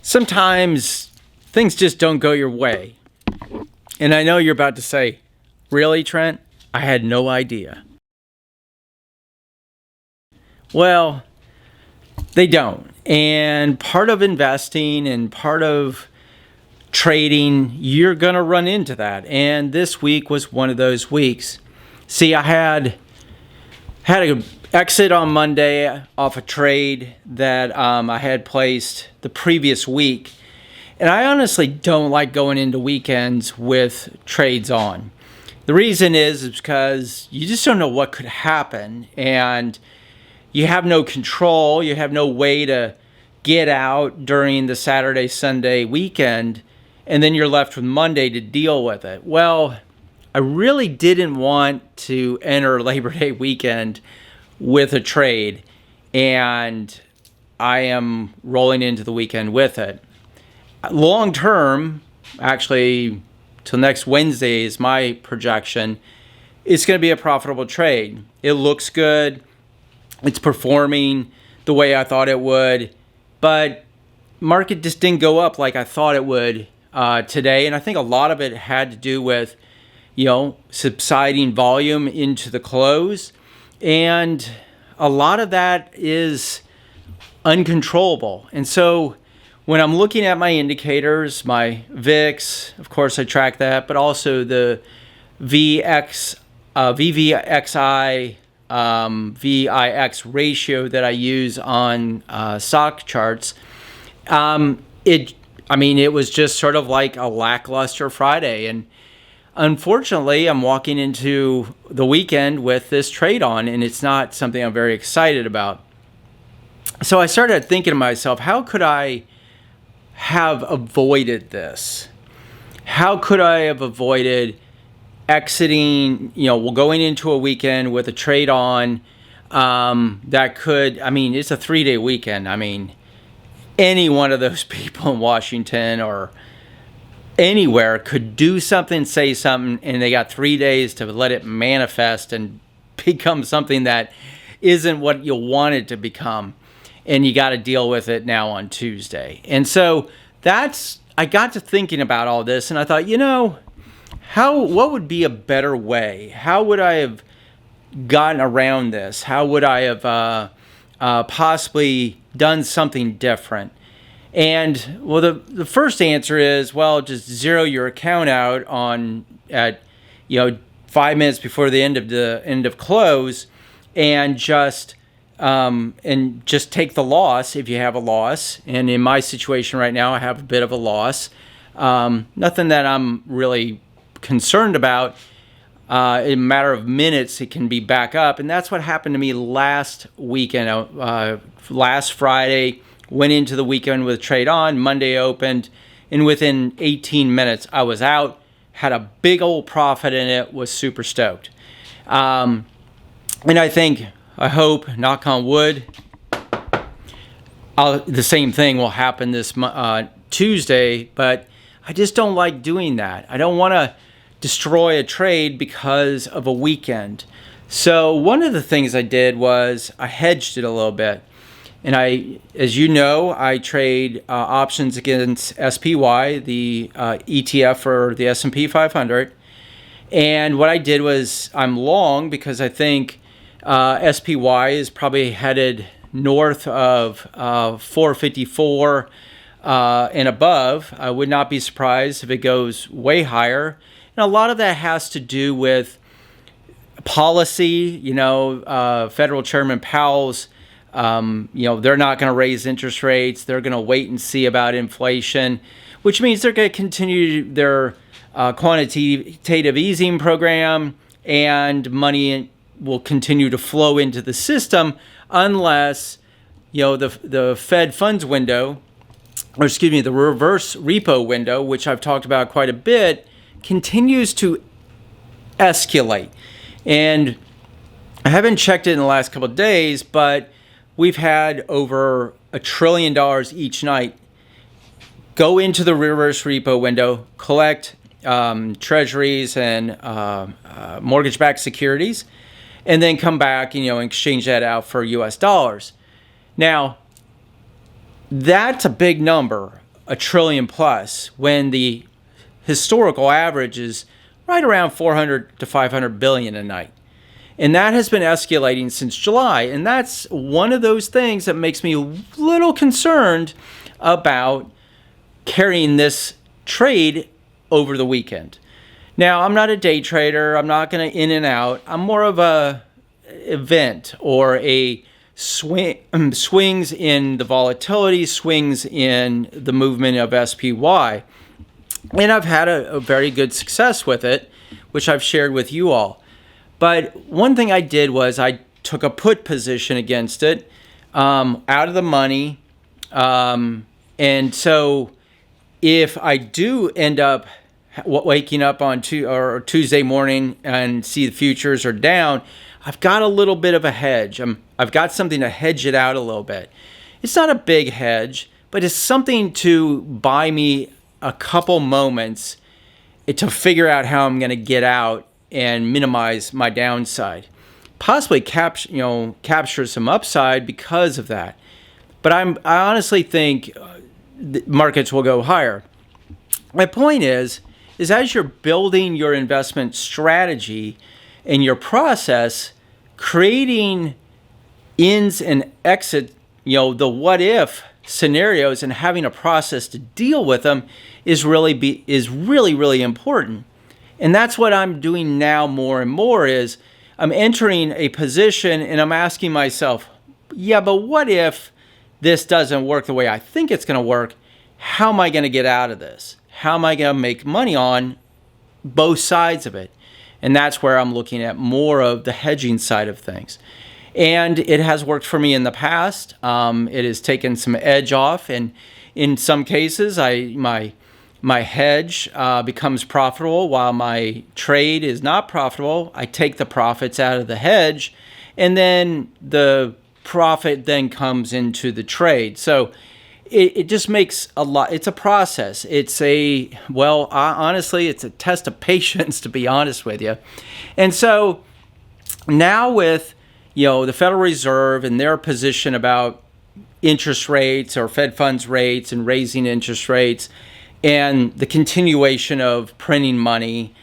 Sometimes things just don't go your way. And I know you're about to say, really, Trent? I had no idea. Well, they don't. And part of investing and part of trading, you're going to run into that. And this week was one of those weeks. See, I had an exit on Monday off a trade that I had placed the previous week. And I honestly don't like going into weekends with trades on. The reason is because you just don't know what could happen. And you have no control. You have no way to get out during the Saturday, Sunday weekend. And then you're left with Monday to deal with it. Well, I really didn't want to enter Labor Day weekend with a trade, and I am rolling into the weekend with it. Long term, actually, till next Wednesday is my projection, it's going to be a profitable trade. It looks good. It's performing the way I thought it would, but market just didn't go up like I thought it would today, and I think a lot of it had to do with subsiding volume into the close. And a lot of that is uncontrollable. And so when I'm looking at my indicators, my VIX, of course I track that, but also the VVXI, VIX ratio that I use on stock charts, it was just sort of like a lackluster Friday. And unfortunately, I'm walking into the weekend with this trade on, and it's not something I'm very excited about. So I started thinking to myself, how could I have avoided this? How could I have avoided exiting, going into a weekend with a trade on that could, it's a 3-day weekend. Any one of those people in Washington or anywhere could do something, say something, and they got 3 days to let it manifest and become something that isn't what you want it to become. And you got to deal with it now on Tuesday. And so I got to thinking about all this, and I thought, what would be a better way? How would I have gotten around this? How would I have possibly done something different? And well, the first answer is, just zero your account out at 5 minutes before the end of close, and just take the loss if you have a loss. And in my situation right now, I have a bit of a loss. Nothing that I'm really concerned about. In a matter of minutes, it can be back up, and that's what happened to me last weekend. Last Friday, went into the weekend with a trade on. Monday opened, and within 18 minutes, I was out. Had a big old profit in it. Was super stoked. And I hope, knock on wood, the same thing will happen this Tuesday. But I just don't like doing that. I don't want to destroy a trade because of a weekend. So one of the things I did was I hedged it a little bit. And as you know, I trade options against SPY, the ETF for the S&P 500. And what I did was I'm long because I think SPY is probably headed north of 454 and above. I would not be surprised if it goes way higher. And a lot of that has to do with policy. Federal Chairman Powell's, they're not going to raise interest rates. They're going to wait and see about inflation, which means they're going to continue their quantitative easing program, and money will continue to flow into the system unless, the Fed funds window, the reverse repo window, which I've talked about quite a bit, continues to escalate. And I haven't checked it in the last couple of days, but we've had over $1 trillion each night go into the reverse repo window, collect treasuries and mortgage-backed securities, and then come back, and exchange that out for US dollars. Now, that's a big number a trillion plus when the historical average is right around 400 to 500 billion a night. And that has been escalating since July. And that's one of those things that makes me a little concerned about carrying this trade over the weekend. Now, I'm not a day trader. I'm not going to in and out. I'm more of a event or a swings in the volatility, swings in the movement of SPY. And I've had a very good success with it, which I've shared with you all. But one thing I did was I took a put position against it, out of the money. And so if I do end up waking up on Tuesday morning and see the futures are down, I've got a little bit of a hedge. I've got something to hedge it out a little bit. It's not a big hedge, but it's something to buy me a couple moments to figure out how I'm going to get out and minimize my downside. Possibly capture some upside because of that. But I honestly think the markets will go higher. My point is as you're building your investment strategy and your process, creating ins and exit, the what if scenarios and having a process to deal with them is really important. And that's what I'm doing now more and more is I'm entering a position and I'm asking myself, yeah, but what if this doesn't work the way I think it's going to work? How am I going to get out of this? How am I going to make money on both sides of it? And that's where I'm looking at more of the hedging side of things. And it has worked for me in the past. It has taken some edge off. And in some cases, my hedge becomes profitable while my trade is not profitable. I take the profits out of the hedge, and then the profit then comes into the trade. So it just makes a lot. It's a process. Honestly, it's a test of patience, to be honest with you. And so now with the Federal Reserve and their position about interest rates or Fed funds rates and raising interest rates, and the continuation of printing money,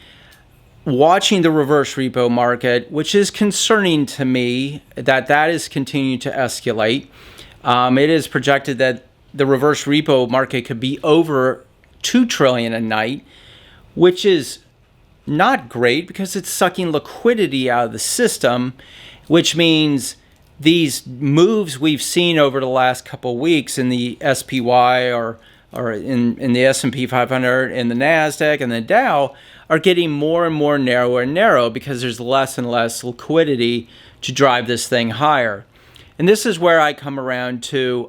watching the reverse repo market, which is concerning to me that is continuing to escalate. It is projected that the reverse repo market could be over $2 trillion a night, which is not great because it's sucking liquidity out of the system, which means these moves we've seen over the last couple of weeks in the SPY or in the S&P 500 and the NASDAQ and the Dow are getting more and more narrow because there's less and less liquidity to drive this thing higher. And this is where I come around to,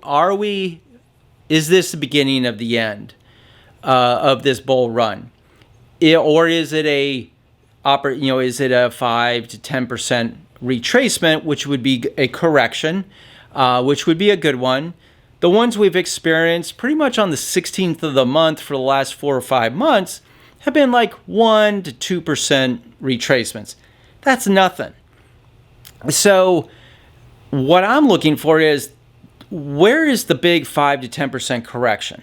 is this the beginning of the end of this bull run? Or is it a 5 to 10% retracement, which would be a correction, which would be a good one? The ones we've experienced pretty much on the 16th of the month for the last 4 or 5 months have been like 1 to 2% retracements. That's nothing. So what I'm looking for is, where is the big 5 to 10% correction?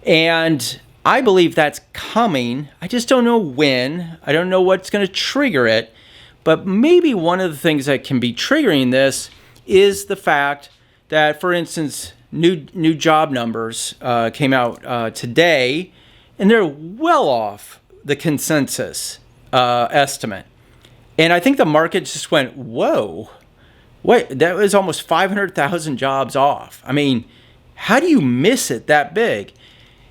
And I believe that's coming. I just don't know when. I don't know what's going to trigger it. But maybe one of the things that can be triggering this is the fact that, for instance, new job numbers came out today, and they're well off the consensus estimate. And I think the market just went, whoa, wait, that was almost 500,000 jobs off. I mean, how do you miss it that big?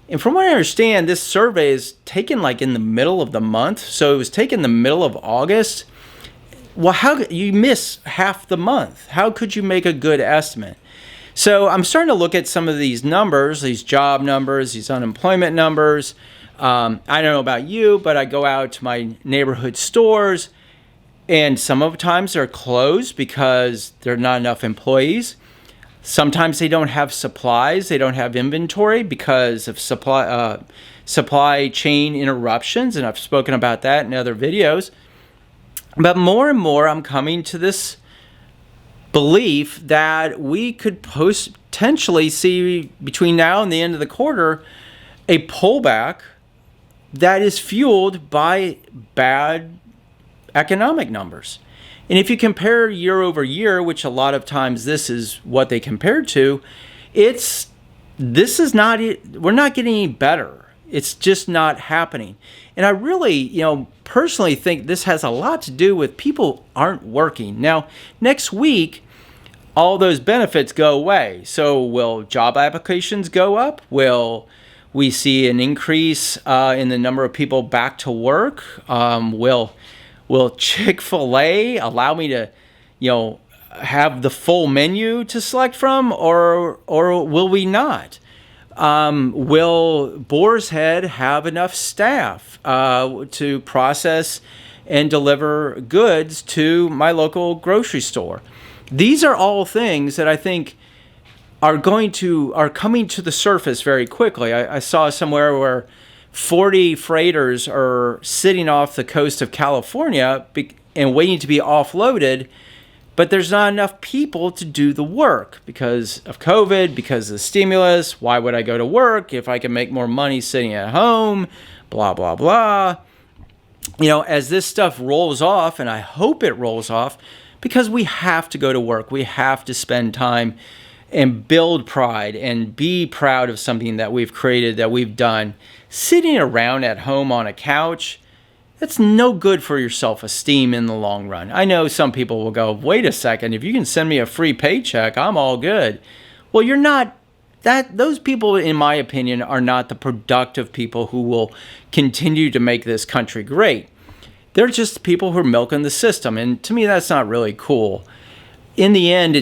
And from what I understand, this survey is taken like in the middle of the month. So it was taken in the middle of August. Well, how you miss half the month? How could you make a good estimate? So I'm starting to look at some of these numbers, these job numbers, these unemployment numbers. I don't know about you, but I go out to my neighborhood stores, and sometimes they're closed because there are not enough employees. Sometimes they don't have supplies. They don't have inventory because of supply chain interruptions, and I've spoken about that in other videos. But more and more, I'm coming to this belief that we could potentially see between now and the end of the quarter a pullback that is fueled by bad economic numbers. And if you compare year over year, which a lot of times this is what they compare to, we're not getting any better. It's just not happening. And I really, personally think this has a lot to do with people aren't working. Now, next week, all those benefits go away. So will job applications go up? Will we see an increase in the number of people back to work? Will Chick-fil-A allow me to, have the full menu to select from, or will we not? Will Boar's Head have enough staff to process and deliver goods to my local grocery store? These are all things that I think are coming to the surface very quickly. I saw somewhere where 40 freighters are sitting off the coast of California and waiting to be offloaded, but there's not enough people to do the work because of COVID, because of the stimulus. Why would I go to work if I can make more money sitting at home? Blah, blah, blah. As this stuff rolls off, and I hope it rolls off, because we have to go to work. We have to spend time and build pride and be proud of something that we've created, that we've done. Sitting around at home on a couch, that's no good for your self-esteem in the long run. I know some people will go, wait a second, if you can send me a free paycheck, I'm all good. Well, you're not. Those people, in my opinion, are not the productive people who will continue to make this country great. They're just people who are milking the system, and to me, that's not really cool. In the end,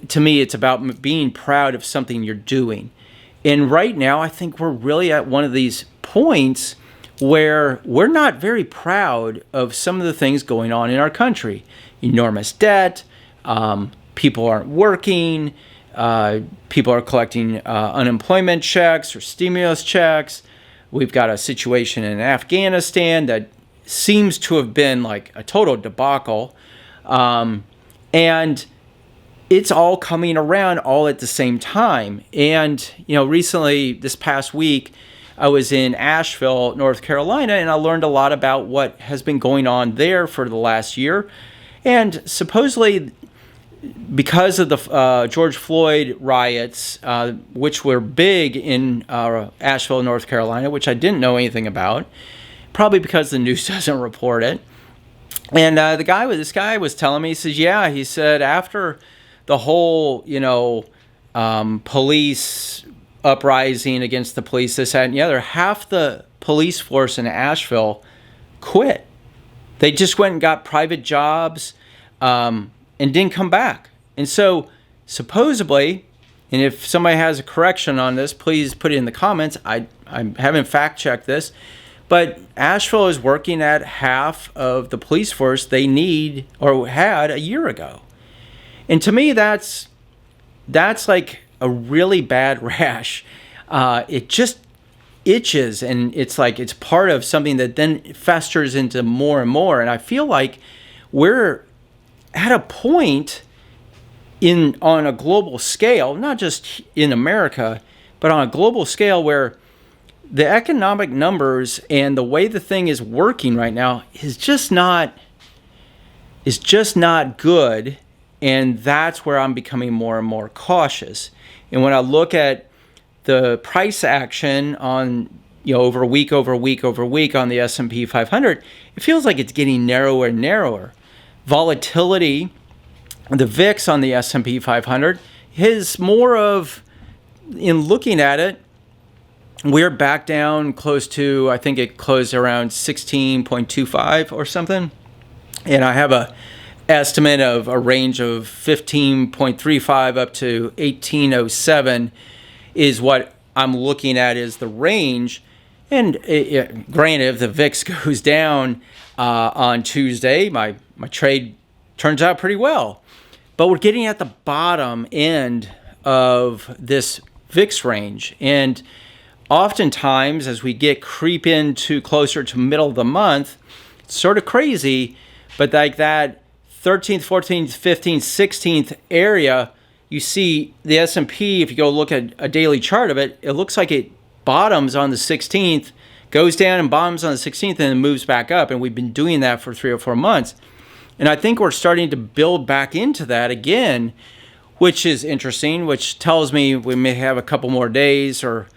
to me, it's about being proud of something you're doing. And right now, I think we're really at one of these points where we're not very proud of some of the things going on in our country. Enormous debt, people aren't working, people are collecting unemployment checks or stimulus checks. We've got a situation in Afghanistan that seems to have been like a total debacle. And it's all coming around all at the same time. And, recently, this past week, I was in Asheville, North Carolina, and I learned a lot about what has been going on there for the last year. And supposedly, because of the George Floyd riots, which were big in Asheville, North Carolina, which I didn't know anything about, probably because the news doesn't report it. And this guy was telling me, he said, after the whole, police uprising against the police, this, that, and the other, half the police force in Asheville quit. They just went and got private jobs and didn't come back. And so supposedly, and if somebody has a correction on this, please put it in the comments. I haven't fact-checked this, but Asheville is working at half of the police force they need or had a year ago. And to me, that's like a really bad rash. It just itches, and it's like it's part of something that then festers into more and more. And I feel like we're at a point on a global scale, not just in America, but on a global scale where the economic numbers and the way the thing is working right now is just not good. And that's where I'm becoming more and more cautious. And when I look at the price action on, over week on the S&P 500, it feels like it's getting narrower and narrower. Volatility, the VIX on the S&P 500, is more of, in looking at it, we're back down close to, I think it closed around 16.25 or something. And I have a estimate of a range of 15.35 up to 1807 is what I'm looking at is the range. And granted, if the VIX goes down on Tuesday, my trade turns out pretty well. But we're getting at the bottom end of this VIX range. And oftentimes, as we creep into closer to middle of the month, it's sort of crazy, but like that 13th, 14th, 15th, 16th area, you see the S&P, if you go look at a daily chart of it, it looks like it bottoms on the 16th, goes down and bottoms on the 16th, and then moves back up. And we've been doing that for 3 or 4 months. And I think we're starting to build back into that again, which is interesting, which tells me we may have a couple more days or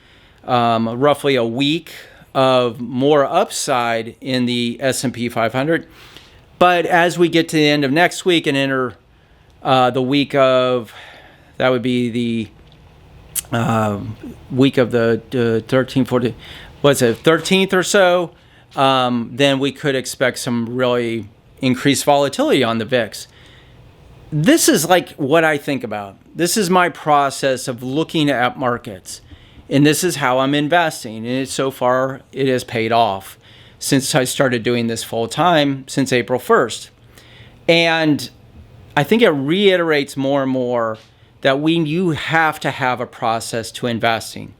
roughly a week of more upside in the S&P 500. But as we get to the end of next week and enter the week of, that would be the week of the 13th, 14th, what's it, 13th or so, then we could expect some really increased volatility on the VIX. This is like what I think about. This is my process of looking at markets. And this is how I'm investing. And so far, it has paid off since I started doing this full time since April 1st. And I think it reiterates more and more that you have to have a process to investing.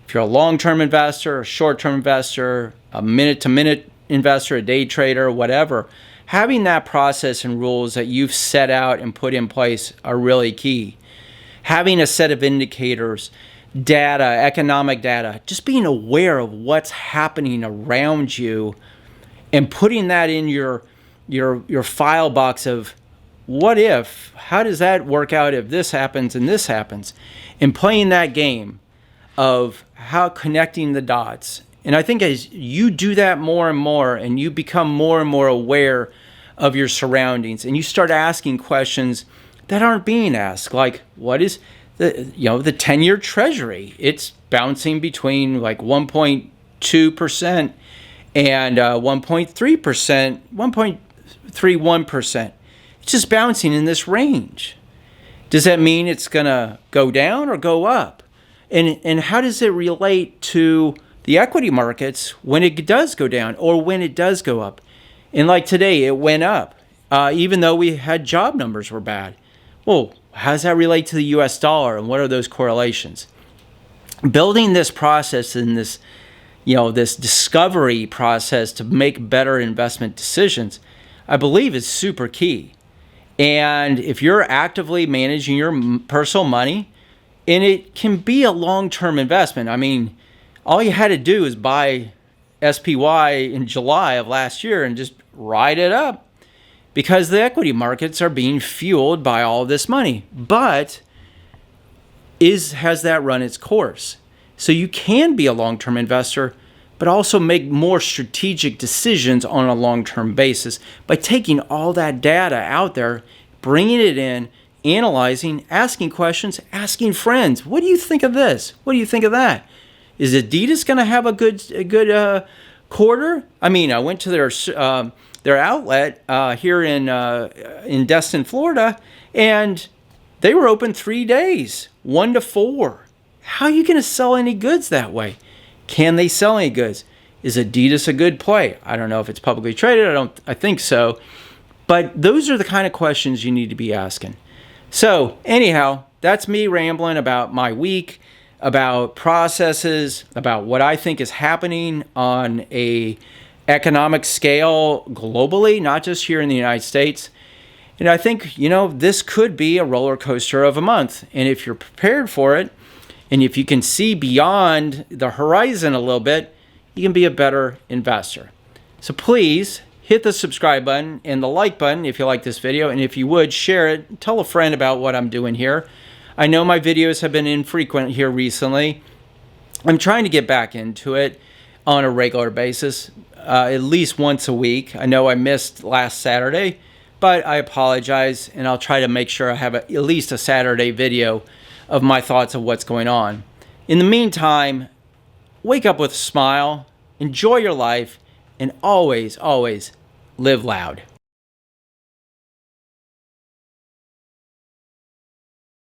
If you're a long-term investor, a short-term investor, a minute-to-minute investor, a day trader, whatever, having that process and rules that you've set out and put in place are really key. Having a set of indicators, data, economic data, just being aware of what's happening around you and putting that in your file box of what if, how does that work out if this happens and this happens, and playing that game of how connecting the dots. And I think as you do that more and more and you become more and more aware of your surroundings and you start asking questions that aren't being asked, like what is the 10-year treasury? It's bouncing between like 1.2% and 1.3%, 1.31%. It's just bouncing in this range. Does that mean it's going to go down or go up? And how does it relate to the equity markets when it does go down or when it does go up? And like today, it went up, even though we had job numbers were bad. Well, how does that relate to the US dollar, and what are those correlations? Building this process and this discovery process to make better investment decisions, I believe is super key. And if you're actively managing your personal money, and it can be a long-term investment. I mean, all you had to do is buy SPY in July of last year and just ride it up, because the equity markets are being fueled by all this money. But has that run its course? So you can be a long-term investor, but also make more strategic decisions on a long-term basis by taking all that data out there, bringing it in, analyzing, asking questions, asking friends. What do you think of this? What do you think of that? Is Adidas going to have a good quarter? I mean, I went to their outlet here in Destin, Florida, and they were open 3 days, 1 to 4. How are you going to sell any goods that way? Can they sell any goods? Is Adidas a good play? I don't know if it's publicly traded. I think so. But those are the kind of questions you need to be asking. So anyhow, that's me rambling about my week, about processes, about what I think is happening on a economic scale globally, not just here in the United States. And I think, this could be a roller coaster of a month. And if you're prepared for it, and if you can see beyond the horizon a little bit, you can be a better investor. So please hit the subscribe button and the like button if you like this video. And if you would, share it. Tell a friend about what I'm doing here. I know my videos have been infrequent here recently. I'm trying to get back into it on a regular basis, at least once a week. I know I missed last Saturday, but I apologize, and I'll try to make sure I have at least a Saturday video of my thoughts of what's going on. In the meantime, wake up with a smile, enjoy your life, and always, always live loud.